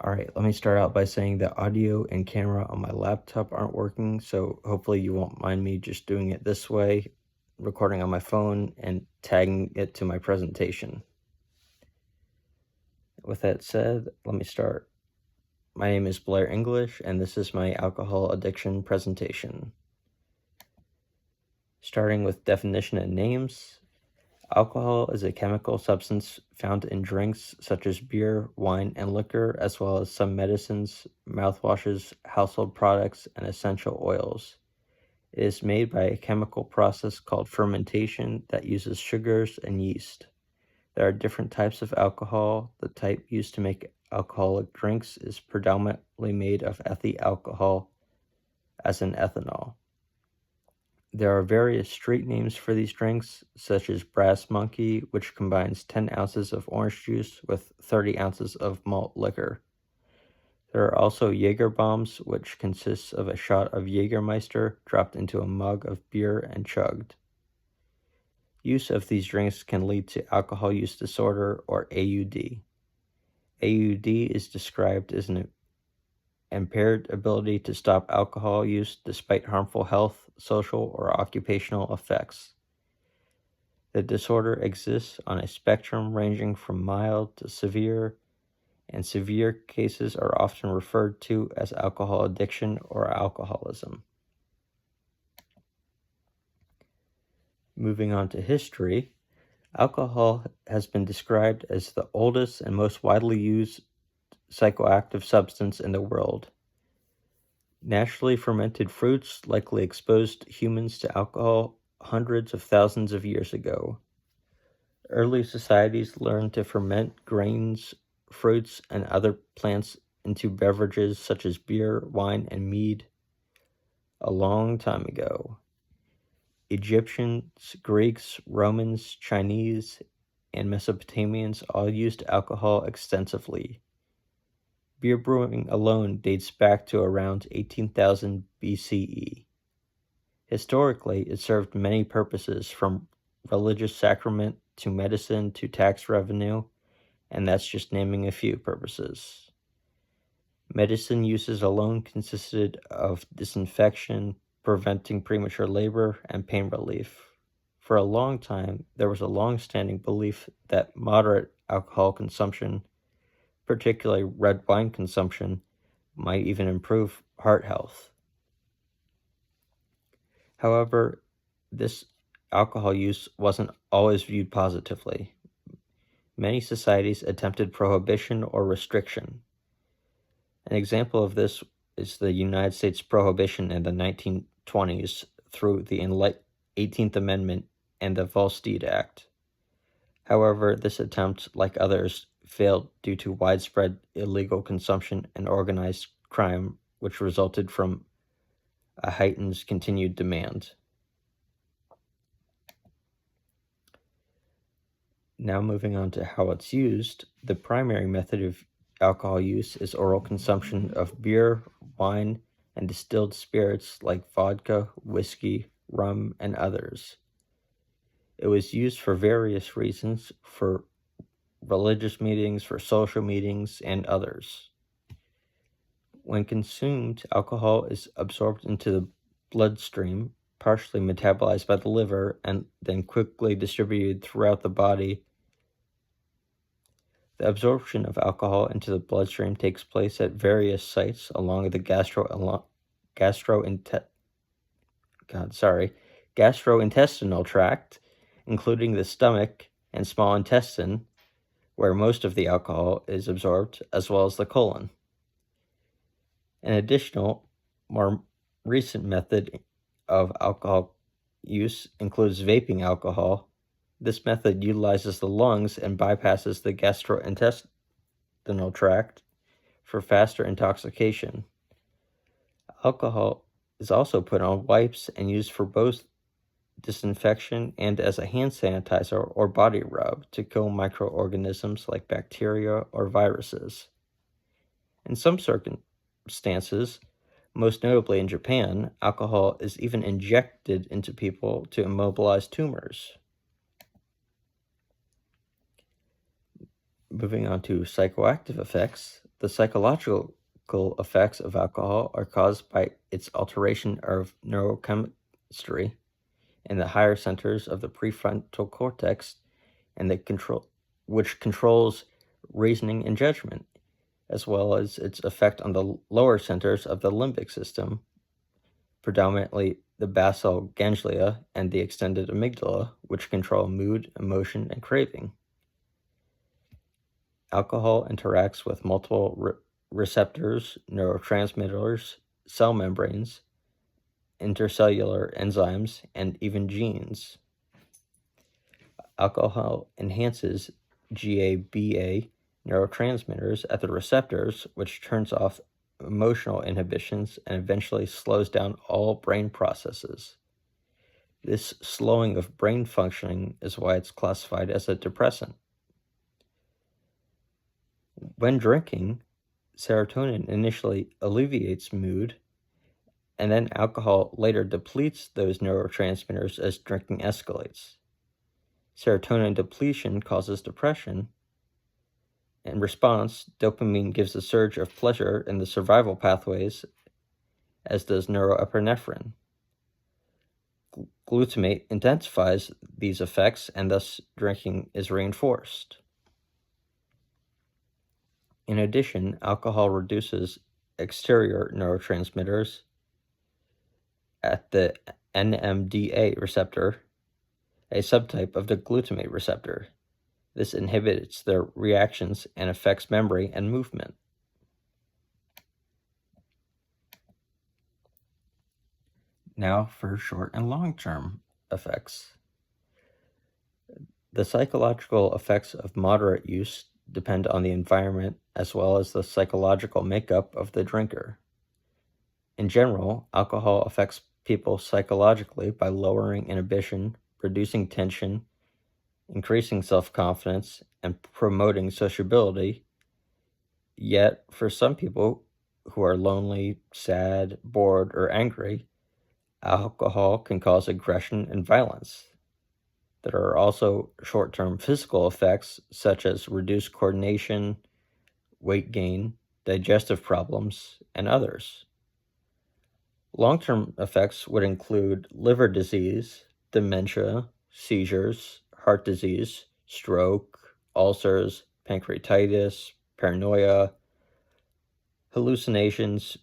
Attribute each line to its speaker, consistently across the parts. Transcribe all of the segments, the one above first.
Speaker 1: Alright, let me start out by saying the audio and camera on my laptop aren't working, so hopefully you won't mind me just doing it this way, recording on my phone and tagging it to my presentation. With that said, let me start. My name is Blair English, and this is my alcohol addiction presentation. Starting with definition and names, alcohol is a chemical substance found in drinks such as beer, wine, and liquor, as well as some medicines, mouthwashes, household products, and essential oils. It is made by a chemical process called fermentation that uses sugars and yeast. There are different types of alcohol. The type used to make alcoholic drinks is predominantly made of ethyl alcohol, as in ethanol. There are various street names for these drinks, such as Brass Monkey, which combines 10 ounces of orange juice with 30 ounces of malt liquor. There are also Jaeger bombs, which consists of a shot of Jägermeister dropped into a mug of beer and chugged. Use of these drinks can lead to alcohol use disorder, or AUD. AUD is described as an impaired ability to stop alcohol use despite harmful health, social, or occupational effects. The disorder exists on a spectrum ranging from mild to severe, and severe cases are often referred to as alcohol addiction or alcoholism. Moving on to history, alcohol has been described as the oldest and most widely used psychoactive substance in the world. Naturally fermented fruits likely exposed humans to alcohol hundreds of thousands of years ago. Early societies learned to ferment grains, fruits, and other plants into beverages such as beer, wine, and mead a long time ago. Egyptians, Greeks, Romans, Chinese, and Mesopotamians all used alcohol extensively. Beer brewing alone dates back to around 18,000 BCE. Historically, it served many purposes, from religious sacrament to medicine to tax revenue, and that's just naming a few purposes. Medicine uses alone consisted of disinfection, preventing premature labor, and pain relief. For a long time, there was a long-standing belief that moderate alcohol consumption, particularly red wine consumption, might even improve heart health. However, this alcohol use wasn't always viewed positively. Many societies attempted prohibition or restriction. An example of this is the United States prohibition in the 1920s through the 18th Amendment and the Volstead Act. However, this attempt, like others, failed due to widespread illegal consumption and organized crime, which resulted from a heightened continued demand. Now moving on to how it's used, the primary method of alcohol use is oral consumption of beer, wine, and distilled spirits like vodka, whiskey, rum, and others. It was used for various reasons, for religious meetings, for social meetings, and others. When consumed, alcohol is absorbed into the bloodstream, partially metabolized by the liver, and then quickly distributed throughout the body. The absorption of alcohol into the bloodstream takes place at various sites along the gastrointestinal tract, including the stomach and small intestine, where most of the alcohol is absorbed, as well as the colon. An additional, more recent method of alcohol use includes vaping alcohol. This method utilizes the lungs and bypasses the gastrointestinal tract for faster intoxication. Alcohol is also put on wipes and used for both disinfection and as a hand sanitizer or body rub to kill microorganisms like bacteria or viruses. In some circumstances, most notably in Japan, alcohol is even injected into people to immobilize tumors. Moving on to psychoactive effects, The psychological effects of alcohol are caused by its alteration of neurochemistry in the higher centers of the prefrontal cortex and which controls reasoning and judgment, as well as its effect on the lower centers of the limbic system, predominantly the basal ganglia and the extended amygdala, which control mood, emotion, and craving. Alcohol interacts with multiple receptors, neurotransmitters, cell membranes, intercellular enzymes, and even genes. Alcohol enhances GABA neurotransmitters at the receptors, which turns off emotional inhibitions and eventually slows down all brain processes. This slowing of brain functioning is why it's classified as a depressant. When drinking, serotonin initially alleviates mood, and then alcohol later depletes those neurotransmitters as drinking escalates. Serotonin depletion causes depression. In response, dopamine gives a surge of pleasure in the survival pathways, as does norepinephrine. Glutamate intensifies these effects, and thus drinking is reinforced. In addition, alcohol reduces exterior neurotransmitters at the NMDA receptor, a subtype of the glutamate receptor. This inhibits their reactions and affects memory and movement. Now for short and long-term effects. The psychological effects of moderate use depend on the environment as well as the psychological makeup of the drinker. In general, alcohol affects people psychologically by lowering inhibition, reducing tension, increasing self-confidence, and promoting sociability. Yet, for some people who are lonely, sad, bored, or angry, alcohol can cause aggression and violence. There are also short-term physical effects such as reduced coordination, weight gain, digestive problems, and others. Long-term effects would include liver disease, dementia, seizures, heart disease, stroke, ulcers, pancreatitis, paranoia, hallucinations,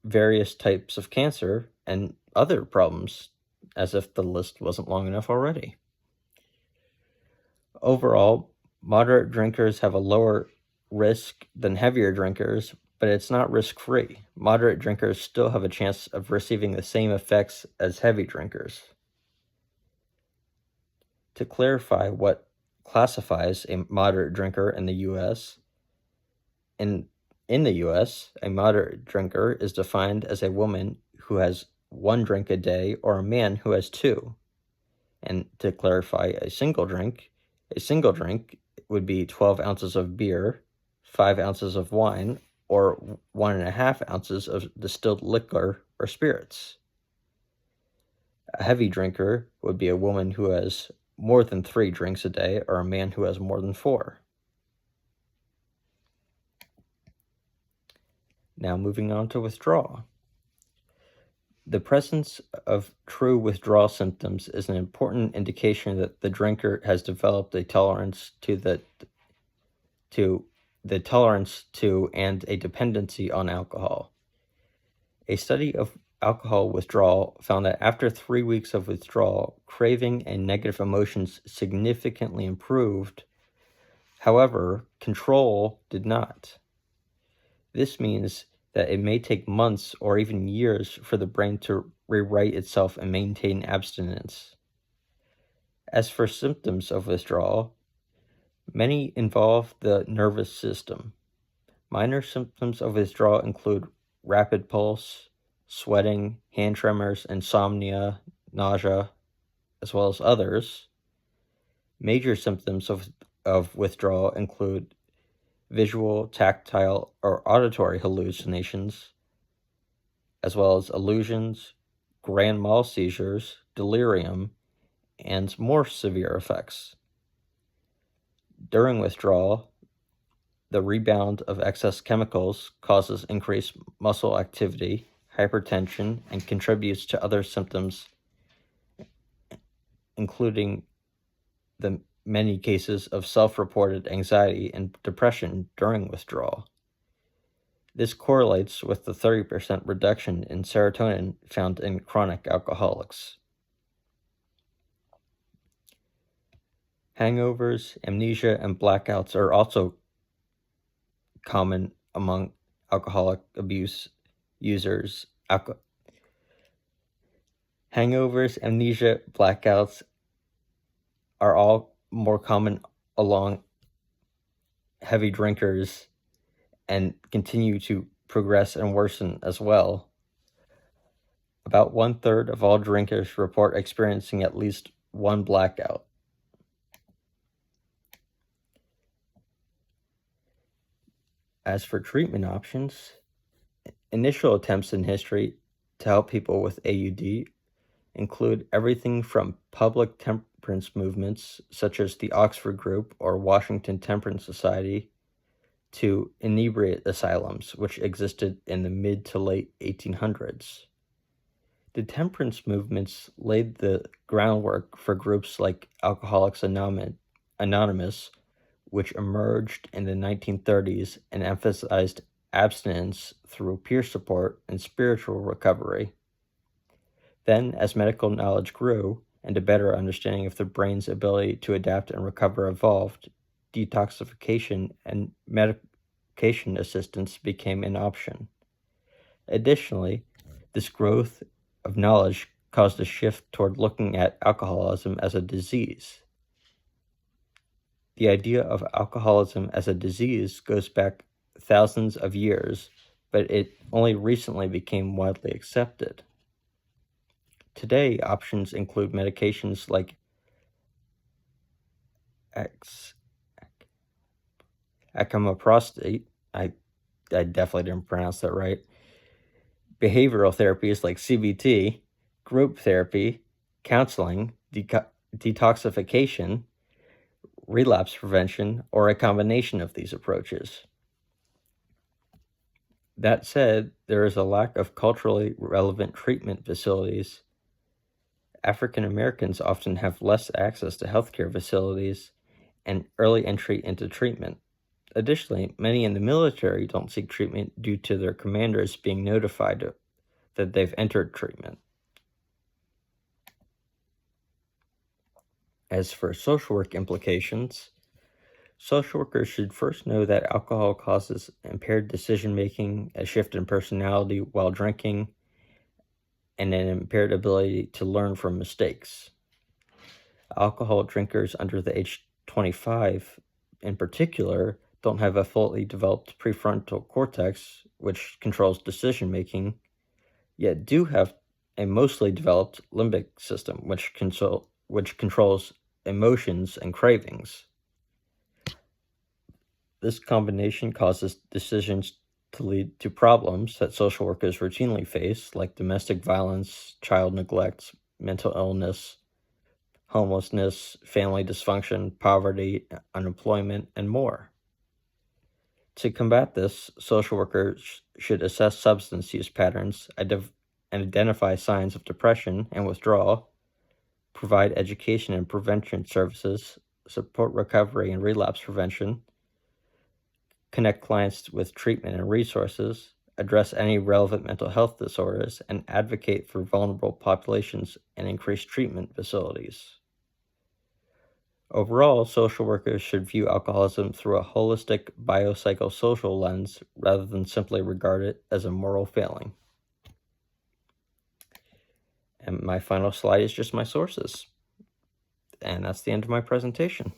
Speaker 1: various types of cancer, and other problems, as if the list wasn't long enough already. Overall, moderate drinkers have a lower risk than heavier drinkers, but it's not risk-free. Moderate drinkers still have a chance of receiving the same effects as heavy drinkers. To clarify what classifies a moderate drinker in the U.S., in the U.S., a moderate drinker is defined as a woman who has 1 drink a day or a man who has 2. And to clarify a single drink would be 12 ounces of beer, 5 ounces of wine, or 1.5 ounces of distilled liquor or spirits. A heavy drinker would be a woman who has more than 3 drinks a day or a man who has more than 4. Now moving on to withdrawal. The presence of true withdrawal symptoms is an important indication that the drinker has developed a tolerance to and a dependency on alcohol. A study of alcohol withdrawal found that after 3 weeks of withdrawal, craving and negative emotions significantly improved. However, control did not. This means that it may take months or even years for the brain to rewrite itself and maintain abstinence. As for symptoms of withdrawal, many involve the nervous system. Minor symptoms of withdrawal include rapid pulse, sweating, hand tremors, insomnia, nausea, as well as others. Major symptoms of withdrawal include visual, tactile, or auditory hallucinations, as well as illusions, grand mal seizures, delirium, and more severe effects. During withdrawal, The rebound of excess chemicals causes increased muscle activity, hypertension, and contributes to other symptoms, including the many cases of self-reported anxiety and depression during withdrawal. This correlates with the 30% reduction in serotonin found in chronic alcoholics. Hangovers, amnesia, and blackouts are also common among alcoholic abuse users. Hangovers, amnesia, blackouts are all more common along heavy drinkers and continue to progress and worsen as well. About 1/3 of all drinkers report experiencing at least one blackout. As for treatment options, initial attempts in history to help people with AUD include everything from public temperance movements such as the Oxford Group or Washington Temperance Society to inebriate asylums, which existed in the mid to late 1800s. The temperance movements laid the groundwork for groups like Alcoholics Anonymous, which emerged in the 1930s and emphasized abstinence through peer support and spiritual recovery. Then, as medical knowledge grew and a better understanding of the brain's ability to adapt and recover evolved, detoxification and medication assistance became an option. Additionally, this growth of knowledge caused a shift toward looking at alcoholism as a disease. The idea of alcoholism as a disease goes back thousands of years, but it only recently became widely accepted. Today, options include medications like acamprosate, I definitely didn't pronounce that right, behavioral therapies like CBT, group therapy, counseling, detoxification, relapse prevention, or a combination of these approaches. That said, there is a lack of culturally relevant treatment facilities. African Americans often have less access to healthcare facilities and early entry into treatment. Additionally, many in the military don't seek treatment due to their commanders being notified that they've entered treatment. As for social work implications, social workers should first know that alcohol causes impaired decision-making, a shift in personality while drinking, and an impaired ability to learn from mistakes. Alcohol drinkers under the age 25, in particular, don't have a fully developed prefrontal cortex, which controls decision-making, yet do have a mostly developed limbic system, which controls emotions and cravings. This combination causes decisions to lead to problems that social workers routinely face, like domestic violence, child neglect, mental illness, homelessness, family dysfunction, poverty, unemployment, and more. To combat this, social workers should assess substance use patterns and identify signs of depression and withdrawal, provide education and prevention services, support recovery and relapse prevention, connect clients with treatment and resources, address any relevant mental health disorders, and advocate for vulnerable populations and increase treatment facilities. Overall, social workers should view alcoholism through a holistic biopsychosocial lens rather than simply regard it as a moral failing. And my final slide is just my sources. And that's the end of my presentation.